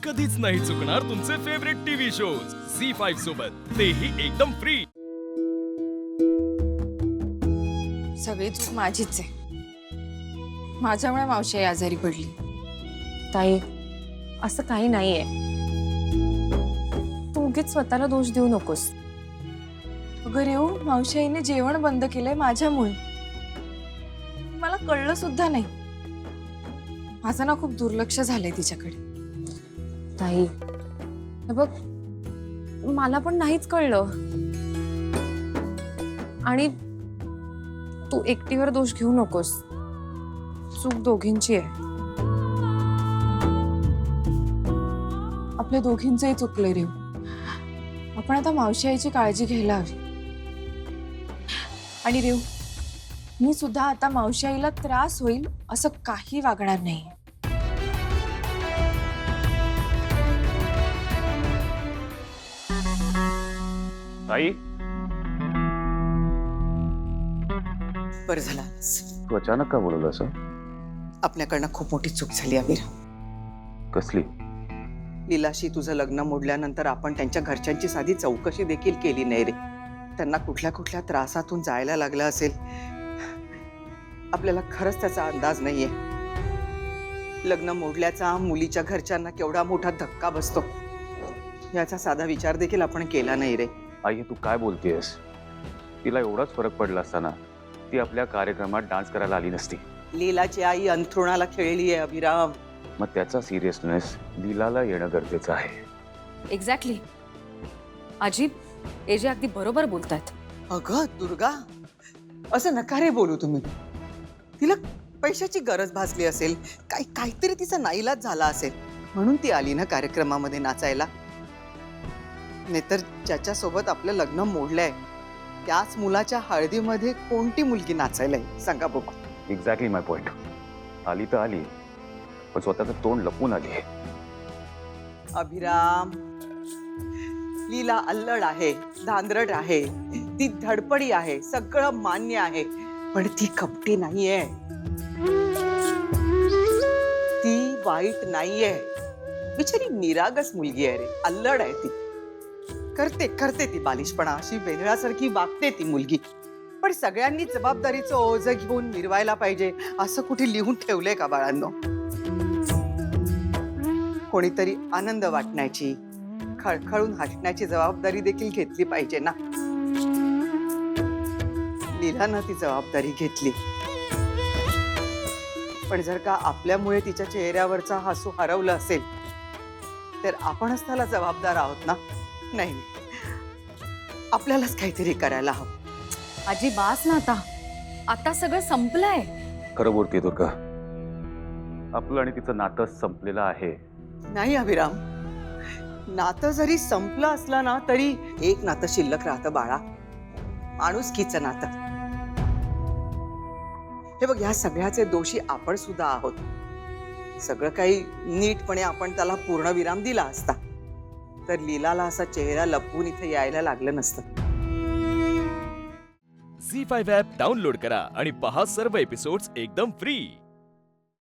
कधीच नाही चुकणार तुमचे फेवरेट टीव्ही शोज झी5 सोबत, तेही एकदम फ्री। सगळी चूक माझीच आहे। माझ्यामुळे मावशी आई आजारी पडली। ताई, असं काही नाहीये। तू उगीच स्वतःला दोष देऊ नकोस। अगं रेऊ, मावशी आईने जेवण बंद केलंय माझ्यामुळे। मला कळलं सुद्धा नाही। माझं ना खूप दुर्लक्ष झालंय तिच्याकडे। ताई, हे बघ, मला पण नाहीच कळलं। आणि तू एकटीवर दोष घेऊ नकोस। चूक दोघींची आहे। आपल्या दोघींचंही चुकलंय रेऊ। आपण आता मावशी आईची काळजी घ्यायला हवी। आणि रेऊ, मी सुद्धा आता मावशी आईला त्रास होईल असं काही वागणार नाही। ताई, बरं झालं आलास। तू अचानक का बोलवलं असं? आपल्याकडनं खूप मोठी चूक झाली अमीर। कसली? लीलाशी तुझं लग्न मोडल्यानंतर आपण त्यांच्या घरच्यांची साधी चौकशी देखील केली नाही रे। त्यांना कुठल्या कुठल्या त्रासातून जायला लागलं असेल, आपल्याला खरंच त्याचा अंदाज नाहीये। लग्न मोडल्याचा मुलीच्या घरच्यांना केवढा मोठा धक्का बसतो याचा साधा विचार देखील आपण केला नाही रे। आई, हे तू काय बोलतेयस? तिला एवढाच फरक पडला असताना ती आपल्या कार्यक्रमात डान्स करायला आली नसती। लीलाची आई अंथरुणाला खेळली आहे अभिराम। मग त्याचा सिरियसनेस लीलाला येणं गरजेचं आहे। एक्झॅक्टली। आजी, एजे अगदी बरोबर बोलतायत। अगं दुर्गा, असं नका रे बोलू तुम्ही। तिला पैशाची गरज भासली असेल, काहीतरी तिचा नाईलाज झाला असेल म्हणून ती आली ना कार्यक्रमामध्ये नाचायला। नाहीतर ज्याच्यासोबत आपलं लग्न मोडलंय त्याच मुलाच्या हळदीमध्ये कोणती मुलगी नाचायला आहे सांगा बघू। एक्झॅक्टली माय पॉइंट। आली तर आली, पण स्वतःचं तोंड लपवून आली आहे। अभिराम, लीला अल्लड आहे, धांदरट आहे, ती धडपडी आहे, सगळं मान्य आहे, पण ती कपटी नाहीये। ती वाईट नाहीये। बिचारी निरागस मुलगी आहे रे, अल्लड आहे ती। करते ती बालिशपणा, अशी वेगळ्यासारखी वागते ती मुलगी। पण सगळ्यांनी जबाबदारीचं ओझं घेऊन मिरवायला पाहिजे असं कुठे लिहून ठेवलंय का बाळांनो? कोणीतरी आनंद वाटण्याची, खळखळून हसण्याची जबाबदारी देखील घेतली पाहिजे ना। लीलानं ती जबाबदारी घेतली, पण जर का आपल्यामुळे तिच्या चेहऱ्यावरचा हसू हरवलं असेल तर आपणच त्याला जबाबदार आहोत ना। नाही, आपल्यालाच काहीतरी करायला हवं। आजी, बास ना आता। आता सगळं संपलंय। खरं बोलतेय दुर्गा, आपलं आणि तिचं नातं संपलेलं आहे। नाही अभिराम, नातं जरी संपलं असलं ना तरी एक नातं शिल्लक राहतं बाळा, माणुसकीचं नातं। हे बघ, ह्या सगळ्याचे दोषी आपण सुद्धा आहोत। सगळं काही नीटपणे आपण त्याला पूर्ण विराम दिला असता तर लीलाला असा चेहरा लपवून इथे यायला लागलं नसतं। झी5 ॲप डाउनलोड करा आणि पहा सर्व एपिसोड्स एकदम फ्री।